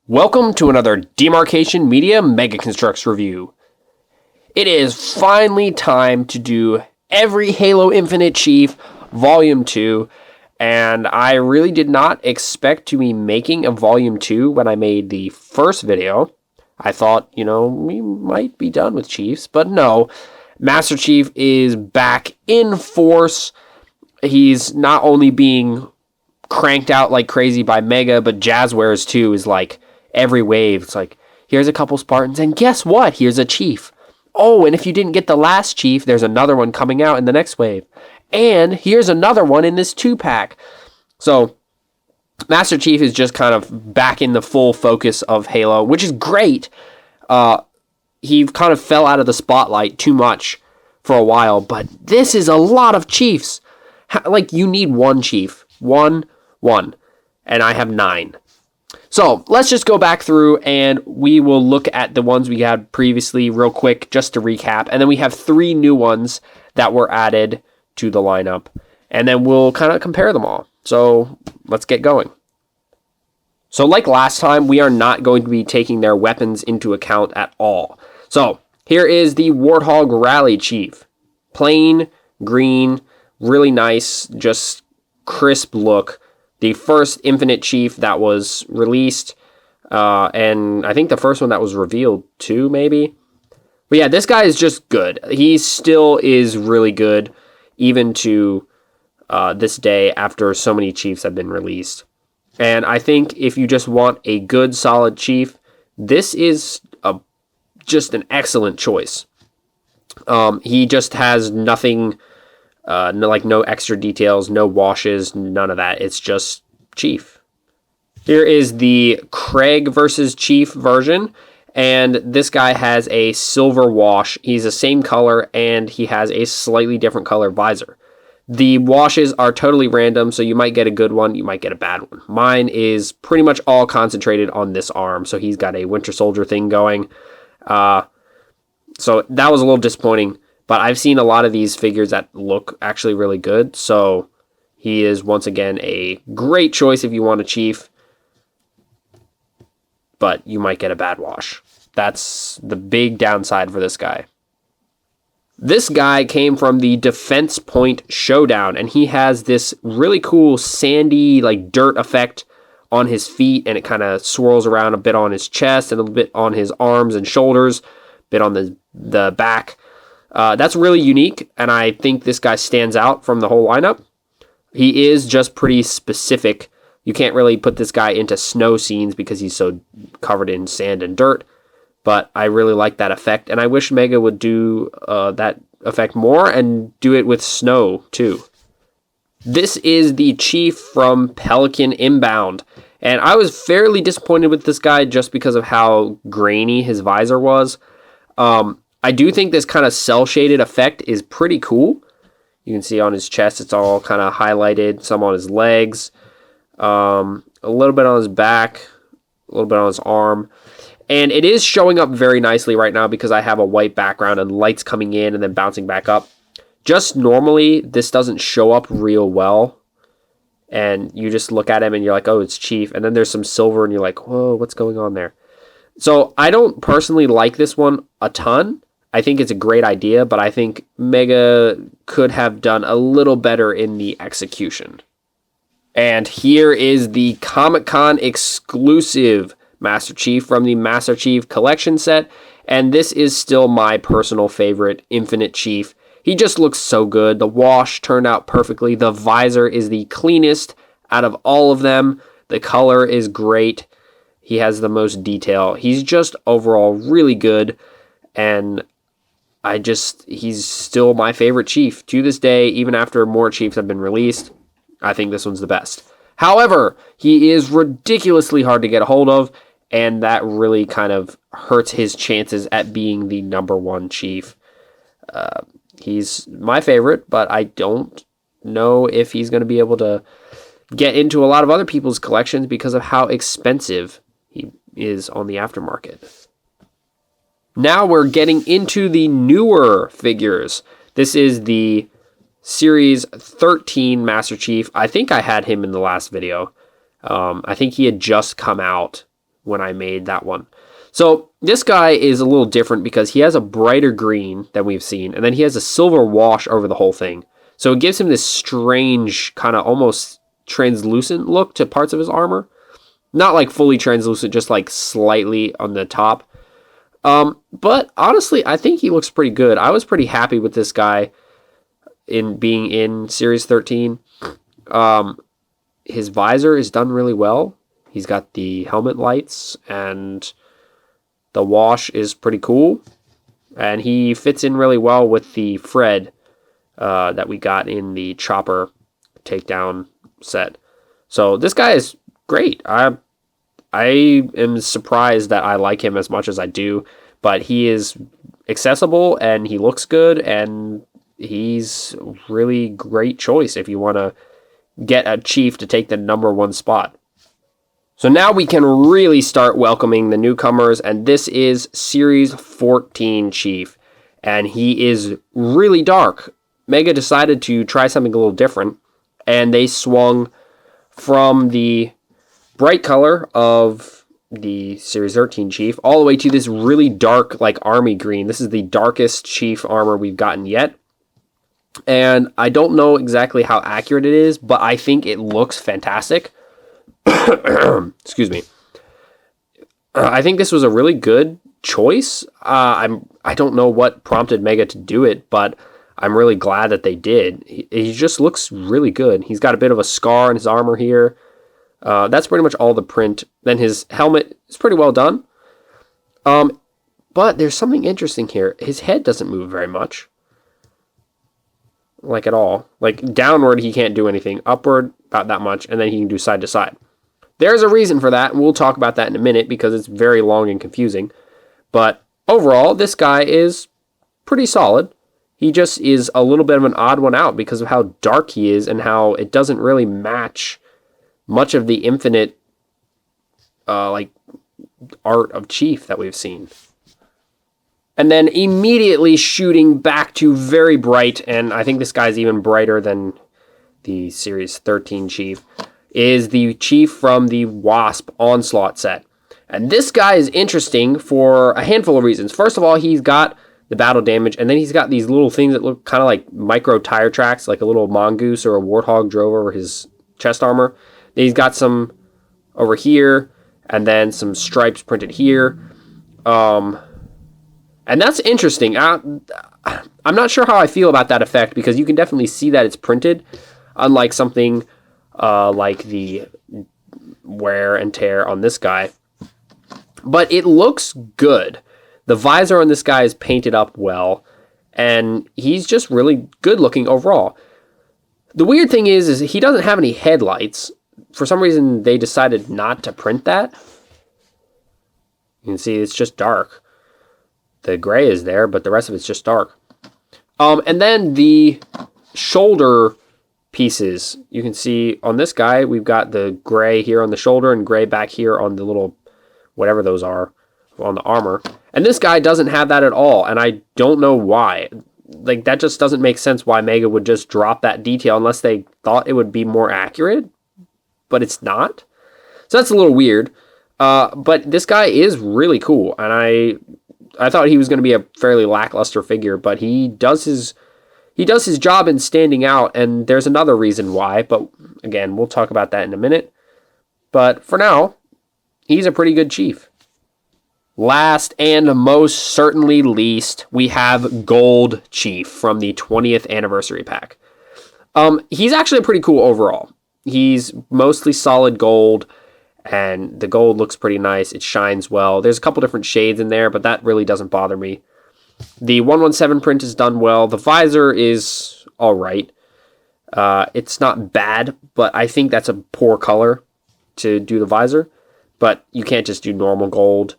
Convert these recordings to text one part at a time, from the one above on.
Welcome to another Demarcation Media Mega Construx review. It is finally time to do every Halo Infinite Chief Volume 2, and I really did not expect to be making a Volume 2 when I made the first video. I thought, we might be done with Chiefs, but no. Master Chief is back in force. He's not only being cranked out like crazy by Mega, but Jazzwares too is like every wave. It's like, here's a couple Spartans, and guess what? Here's a Chief. Oh, and if you didn't get the last Chief, there's another one coming out in the next wave. And here's another one in this 2-pack. So, Master Chief is just kind of back in the full focus of Halo, which is great. He kind of fell out of the spotlight too much for a while, but this is a lot of Chiefs. You need one Chief. One. And I have 9. So let's just go back through and we will look at the ones we had previously real quick just to recap. And then we have 3 new ones that were added to the lineup. And then we'll kind of compare them all. So let's get going. So like last time, we are not going to be taking their weapons into account at all. So here is the Warthog Rally Chief. Plain, green, really nice, just crisp look. The first Infinite Chief that was released, and I think the first one that was revealed too, maybe. But yeah, this guy is just good. He still is really good, even to this day after so many Chiefs have been released. And I think if you just want a good, solid Chief, this is just an excellent choice. He just has nothing... no extra details, no washes, none of that. It's just Chief. Here is the Craig versus Chief version, and this guy has a silver wash. He's the same color, and he has a slightly different color visor. The washes are totally random, so you might get a good one, you might get a bad one. Mine is pretty much all concentrated on this arm, so he's got a Winter Soldier thing going. So that was a little disappointing. But I've seen a lot of these figures that look actually really good. So he is, once again, a great choice if you want a Chief. But you might get a bad wash. That's the big downside for this guy. This guy came from the Defense Point Showdown. And he has this really cool sandy, dirt effect on his feet. And it kind of swirls around a bit on his chest and a bit on his arms and shoulders. A bit on the back. That's really unique, and I think this guy stands out from the whole lineup. He is just pretty specific. You can't really put this guy into snow scenes because he's so covered in sand and dirt, but I really like that effect, and I wish Mega would do that effect more and do it with snow, too. This is the Chief from Pelican Inbound, and I was fairly disappointed with this guy just because of how grainy his visor was. I do think this kind of cell-shaded effect is pretty cool. You can see on his chest, it's all kind of highlighted. Some on his legs, a little bit on his back, a little bit on his arm. And it is showing up very nicely right now because I have a white background and lights coming in and then bouncing back up. Just normally, this doesn't show up real well. And you just look at him and you're like, oh, it's Chief. And then there's some silver and you're like, whoa, what's going on there? So I don't personally like this one a ton. I think it's a great idea, but I think Mega could have done a little better in the execution. And here is the Comic-Con exclusive Master Chief from the Master Chief collection set. And this is still my personal favorite Infinite Chief. He just looks so good. The wash turned out perfectly. The visor is the cleanest out of all of them. The color is great. He has the most detail. He's just overall really good. And he's still my favorite Chief to this day, even after more Chiefs have been released. I think this one's the best. However, he is ridiculously hard to get a hold of, and that really kind of hurts his chances at being the number 1 Chief. He's my favorite, but I don't know if he's going to be able to get into a lot of other people's collections because of how expensive he is on the aftermarket. Now we're getting into the newer figures. This is the Series 13 Master Chief. I think I had him in the last video. I think he had just come out when I made that one. So this guy is a little different because he has a brighter green than we've seen, and then he has a silver wash over the whole thing. So it gives him this strange, kind of almost translucent look to parts of his armor. Not like fully translucent, just like slightly on the top. But honestly, I think he looks pretty good. I was pretty happy with this guy in being in Series 13. His visor is done really well. He's got the helmet lights, and the wash is pretty cool. And he fits in really well with the Fred that we got in the Chopper takedown set. So this guy is great. I am surprised that I like him as much as I do, but he is accessible and he looks good, and he's a really great choice if you want to get a chief to take the number 1 spot. So now we can really start welcoming the newcomers, and this is Series 14 Chief, and he is really dark. Mega decided to try something a little different, and they swung from the bright color of the Series 13 Chief all the way to this really dark, like army green. This is the darkest Chief armor we've gotten yet. And I don't know exactly how accurate it is, but I think it looks fantastic. Excuse me. I think this was a really good choice. I don't know what prompted Mega to do it, but I'm really glad that they did. He just looks really good. He's got a bit of a scar on his armor here. That's pretty much all the print. Then his helmet is pretty well done. But there's something interesting here. His head doesn't move very much. Like at all. Like downward, he can't do anything. Upward, about that much. And then he can do side to side. There's a reason for that, and we'll talk about that in a minute because it's very long and confusing. But overall, this guy is pretty solid. He just is a little bit of an odd one out because of how dark he is and how it doesn't really match much of the infinite art of Chief that we've seen. And then immediately shooting back to very bright, and I think this guy's even brighter than the Series 13 Chief, is the Chief from the Wasp Onslaught set. And this guy is interesting for a handful of reasons. First of all, he's got the battle damage, and then he's got these little things that look kind of like micro tire tracks, like a little mongoose or a warthog drove over his chest armor. Then he's got some over here, and then some stripes printed here. And that's interesting. I'm not sure how I feel about that effect, because you can definitely see that it's printed, unlike something like the wear and tear on this guy. But it looks good. The visor on this guy is painted up well, and he's just really good looking overall. The weird thing is he doesn't have any headlights. For some reason, they decided not to print that. You can see it's just dark. The gray is there, but the rest of it's just dark. And then the shoulder pieces. You can see on this guy, we've got the gray here on the shoulder and gray back here on the little, whatever those are, on the armor. And this guy doesn't have that at all, and I don't know why. Like, that just doesn't make sense why Mega would just drop that detail unless they thought it would be more accurate, but it's not. So that's a little weird. But this guy is really cool, and I thought he was going to be a fairly lackluster figure, but he does his job in standing out, and there's another reason why, but again, we'll talk about that in a minute. But for now, he's a pretty good Chief. Last and most certainly least, we have Gold Chief from the 20th anniversary pack. He's actually pretty cool overall. He's mostly solid gold, and the gold looks pretty nice. It shines well. There's a couple different shades in there, but that really doesn't bother me. The 117 print is done well. The visor is all right. It's not bad, but I think that's a poor color to do the visor. But you can't just do normal gold,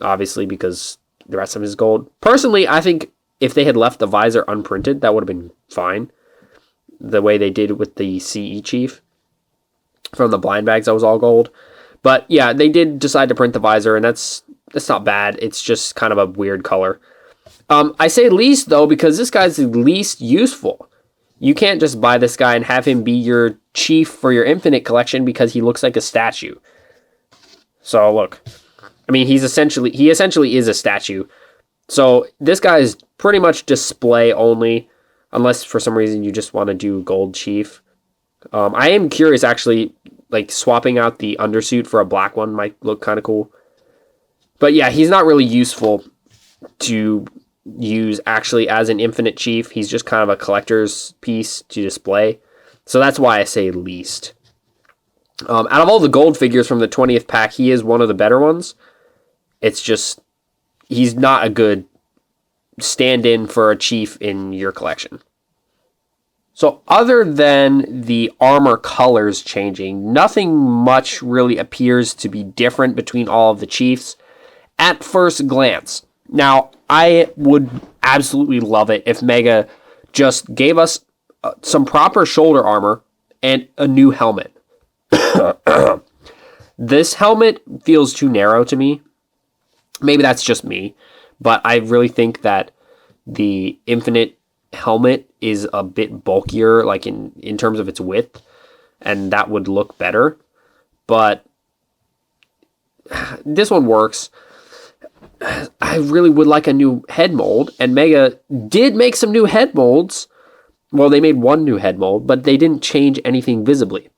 obviously, because the rest of it is gold. Personally, I think if they had left the visor unprinted, that would have been fine. The way they did with the CE Chief. From the blind bags, that was all gold. But yeah, they did decide to print the visor, and that's not bad. It's just kind of a weird color. I say least, though, because this guy's the least useful. You can't just buy this guy and have him be your Chief for your Infinite collection because he looks like a statue. So look, I mean, he essentially is a statue. So this guy is pretty much display only, unless for some reason you just want to do gold chief. I am curious, actually, like swapping out the undersuit for a black one might look kind of cool. But yeah, he's not really useful to use actually as an infinite chief. He's just kind of a collector's piece to display. So that's why I say least. Out of all the gold figures from the 20th pack, he is one of the better ones. It's just, he's not a good stand-in for a chief in your collection. So other than the armor colors changing, nothing much really appears to be different between all of the chiefs at first glance. Now, I would absolutely love it if Mega just gave us some proper shoulder armor and a new helmet. This helmet feels too narrow to me. Maybe that's just me, but I really think that the Infinite helmet is a bit bulkier, like in terms of its width, and that would look better. But this one works. I really would like a new head mold, and Mega did make some new head molds. Well, they made one new head mold, but they didn't change anything visibly.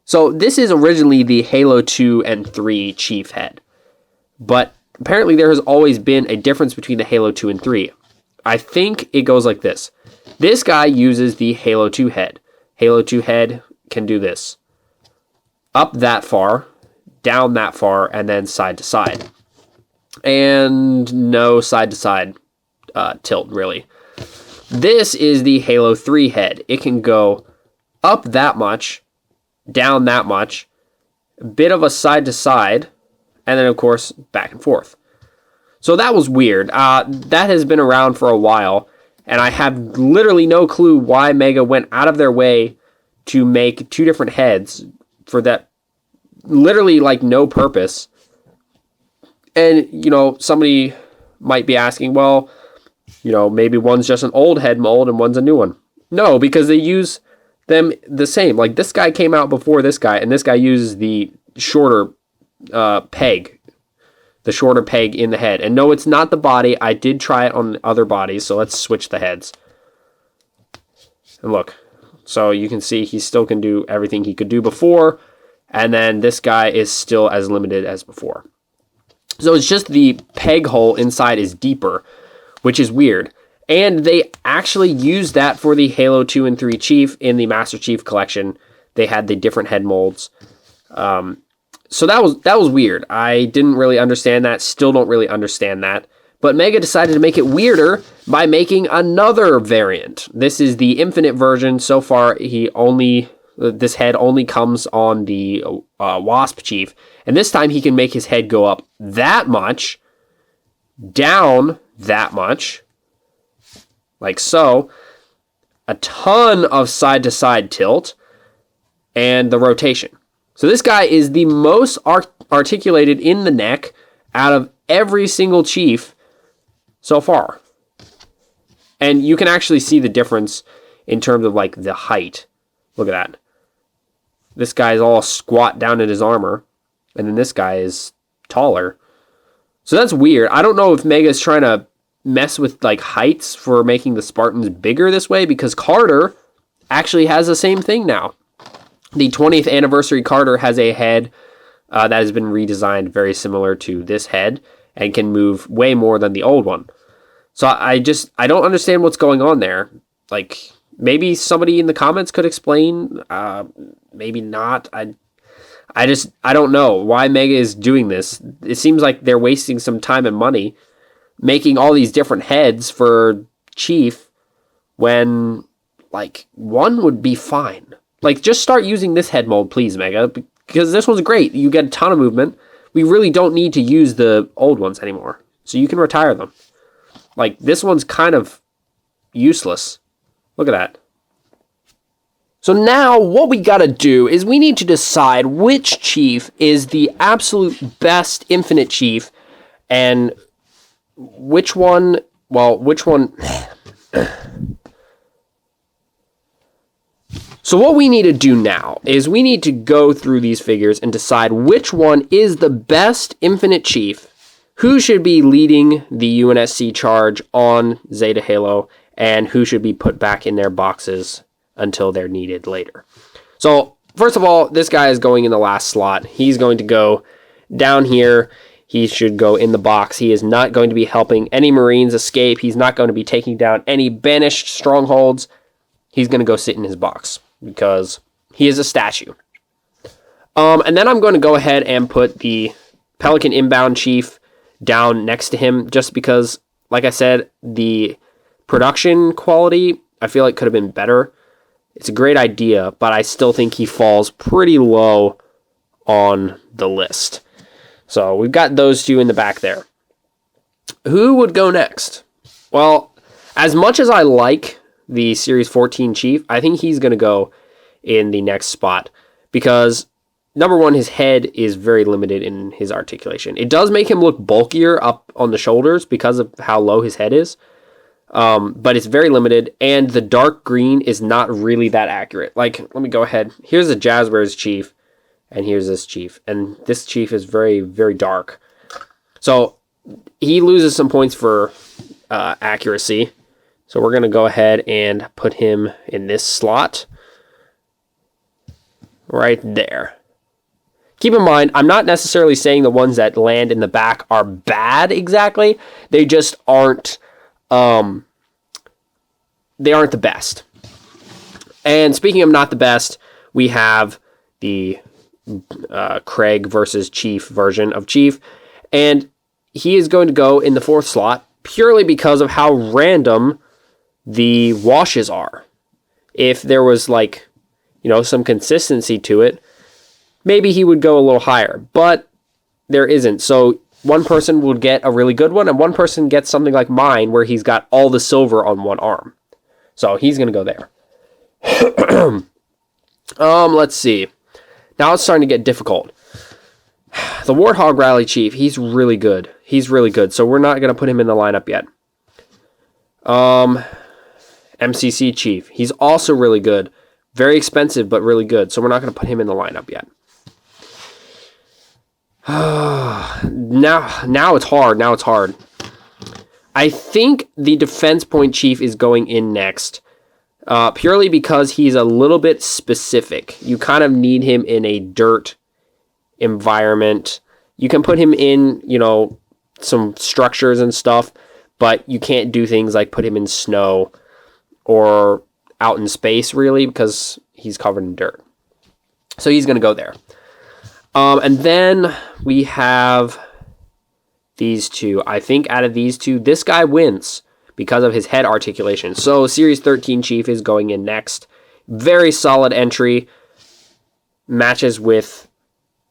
So this is originally the Halo 2 and 3 Chief head, but apparently there has always been a difference between the Halo 2 and 3. I think it goes like this. This guy uses the Halo 2 head. Halo 2 head can do this. Up that far, down that far, and then side to side. And no side to side tilt, really. This is the Halo 3 head. It can go up that much, down that much, a bit of a side to side, and then, of course, back and forth. So that was weird. That has been around for a while, and I have literally no clue why Mega went out of their way to make two different heads for that literally, like, no purpose. And, you know, somebody might be asking, well, you know, maybe one's just an old head mold and one's a new one. No, because they use them the same. Like, this guy came out before this guy, and this guy uses the shorter peg. The shorter peg in the head. And no, it's not the body. I did try it on other bodies, so let's switch the heads. And look. So you can see he still can do everything he could do before, and then this guy is still as limited as before. So it's just the peg hole inside is deeper, which is weird. And they actually used that for the Halo 2 and 3 Chief in the Master Chief collection. They had the different head molds. So that was weird. I didn't really understand that. Still don't really understand that. But Mega decided to make it weirder by making another variant. This is the Infinite version. So far, this head only comes on the Wasp Chief. And this time he can make his head go up that much, down that much, like so, a ton of side-to-side tilt, and the rotation. So this guy is the most articulated in the neck out of every single Chief so far. And you can actually see the difference in terms of like the height. Look at that. This guy's all squat down in his armor, and then this guy is taller. So that's weird. I don't know if Mega's trying to mess with like heights for making the Spartans bigger this way, because Carter actually has the same thing now. The 20th anniversary Carter has a head that has been redesigned very similar to this head and can move way more than the old one. So I don't understand what's going on there. Like, maybe somebody in the comments could explain. Maybe not. I don't know why Mega is doing this. It seems like they're wasting some time and money making all these different heads for Chief when, like, one would be fine. Like, just start using this head mold, please, Mega, because this one's great. You get a ton of movement. We really don't need to use the old ones anymore, so you can retire them. Like, this one's kind of useless. Look at that. So now what we gotta do is we need to decide which Chief is the absolute best Infinite Chief and which one. So what we need to do now is we need to go through these figures and decide which one is the best Infinite Chief who should be leading the UNSC charge on Zeta Halo and who should be put back in their boxes until they're needed later. So, first of all, this guy is going in the last slot. He's going to go down here. He should go in the box. He is not going to be helping any Marines escape. He's not going to be taking down any banished strongholds. He's going to go sit in his box because he is a statue. And then I'm going to go ahead and put the Pelican Inbound Chief down next to him just because, like I said, the production quality I feel like could have been better. It's a great idea, but I still think he falls pretty low on the list. So we've got those two in the back there. Who would go next? Well, as much as I like the Series 14 Chief, I think he's going to go in the next spot because, number one, his head is very limited in his articulation. It does make him look bulkier up on the shoulders because of how low his head is, but it's very limited, and the dark green is not really that accurate. Like, let me go ahead. Here's a Jazzwares Chief, and here's this Chief, and this Chief is very, very dark. So he loses some points for accuracy. So we're going to go ahead and put him in this slot right there. Keep in mind, I'm not necessarily saying the ones that land in the back are bad exactly. They just aren't, they aren't the best. And speaking of not the best, we have the Craig versus Chief version of Chief. And he is going to go in the 4th slot purely because of how random the washes are. If there was some consistency to it, maybe he would go a little higher, but there isn't. So one person would get a really good one, and one person gets something like mine where he's got all the silver on one arm. So he's going to go there. Let's see. Now it's starting to get difficult. The Warthog Rally Chief, he's really good. He's really good, so we're not going to put him in the lineup yet. MCC Chief, he's also really good. Very expensive, but really good, so we're not going to put him in the lineup yet. Now it's hard. Now it's hard. I think the Defense Point Chief is going in next, purely because he's a little bit specific. You kind of need him in a dirt environment. You can put him in, some structures and stuff, but you can't do things like put him in snow or out in space, really, because he's covered in dirt. So he's going to go there. And then we have these two. I think out of these two, this guy wins because of his head articulation. So Series 13 Chief is going in next. Very solid entry. Matches with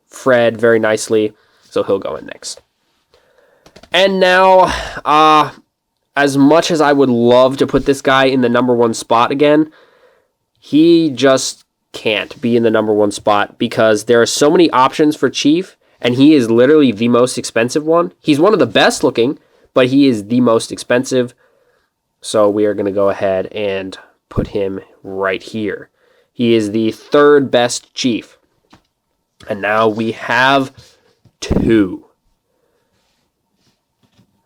Fred very nicely. So he'll go in next. And now, as much as I would love to put this guy in the number 1 spot again, he just can't be in the number 1 spot because there are so many options for Chief, and he is literally the most expensive one. He's one of the best looking, but he is the most expensive. So we are going to go ahead and put him right here. He is the 3rd best Chief. And now we have 2.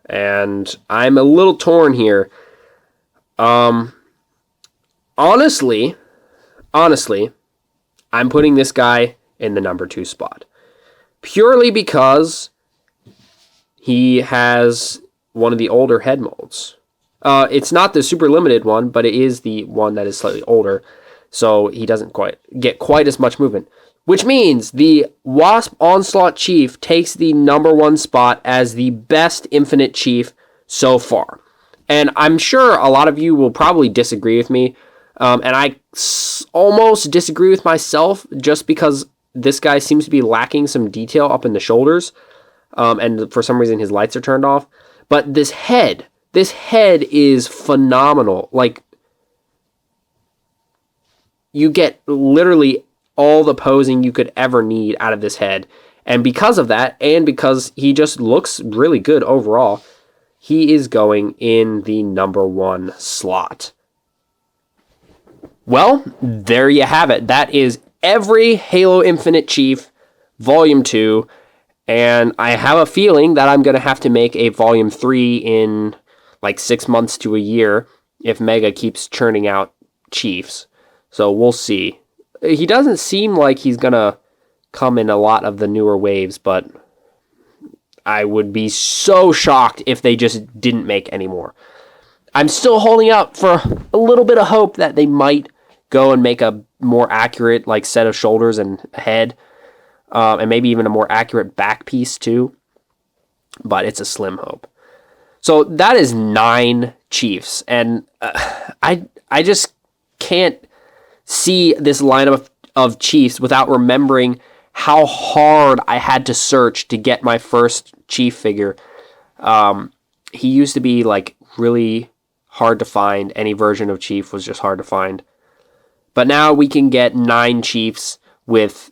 And I'm a little torn here. Honestly, I'm putting this guy in the number 2 spot. Purely because he has one of the older head molds. It's not the super limited one, but it is the one that is slightly older. So he doesn't get quite as much movement. Which means the Wasp Onslaught Chief takes the number 1 spot as the best Infinite Chief so far. And I'm sure a lot of you will probably disagree with me. And I almost disagree with myself just because this guy seems to be lacking some detail up in the shoulders. And for some reason his lights are turned off. But this head is phenomenal. Like, you get literally all the posing you could ever need out of this head. And because of that, and because he just looks really good overall, he is going in the number 1 slot. Well, there you have it. That is every Halo Infinite Chief, Volume 2. And I have a feeling that I'm going to have to make a volume 3 in like 6 months to a year if Mega keeps churning out Chiefs. So we'll see. He doesn't seem like he's going to come in a lot of the newer waves, but I would be so shocked if they just didn't make any more. I'm still holding out for a little bit of hope that they might go and make a more accurate like set of shoulders and head, and maybe even a more accurate back piece too. But it's a slim hope. So that is 9 Chiefs, and I just can't see this lineup of Chiefs without remembering how hard I had to search to get my first Chief figure. He used to be like really hard to find. Any version of Chief was just hard to find. But now we can get 9 Chiefs with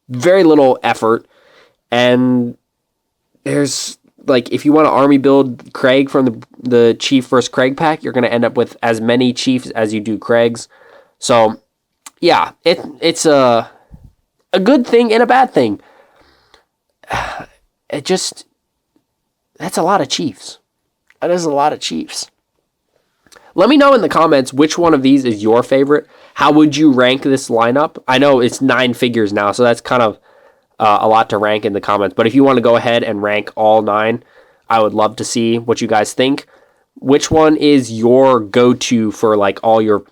very little effort. And there's like, if you want to army build Craig from the Chief vs. Craig pack, you're going to end up with as many Chiefs as you do Craigs. So yeah, it's a good thing and a bad thing. That's a lot of Chiefs. That is a lot of Chiefs. Let me know in the comments which one of these is your favorite. How would you rank this lineup? I know it's 9 figures now, so that's kind of a lot to rank in the comments. But if you want to go ahead and rank all 9, I would love to see what you guys think. Which one is your go-to for like all your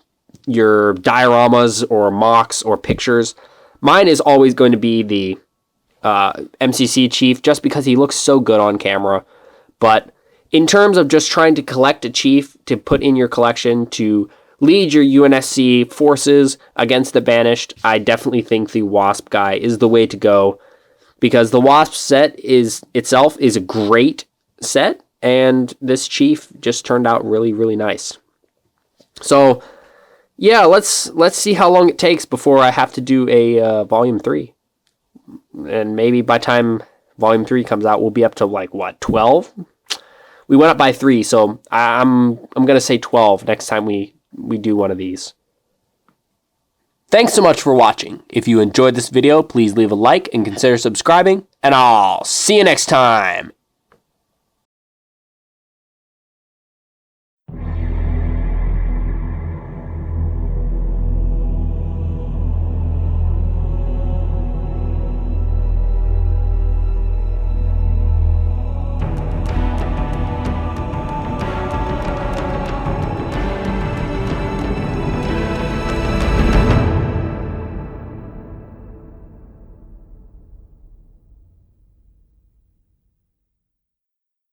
dioramas or mocks or pictures? Mine is always going to be the MCC Chief, just because he looks so good on camera. But in terms of just trying to collect a Chief to put in your collection to lead your UNSC forces against the Banished, I definitely think the Wasp guy is the way to go, because the Wasp set itself is a great set, and this Chief just turned out really, really nice. So yeah, let's see how long it takes before I have to do a Volume 3. And maybe by time Volume 3 comes out, we'll be up to like, what, 12? We went up by 3, so I'm going to say 12 next time we do one of these. Thanks so much for watching. If you enjoyed this video, please leave a like and consider subscribing, and I'll see you next time.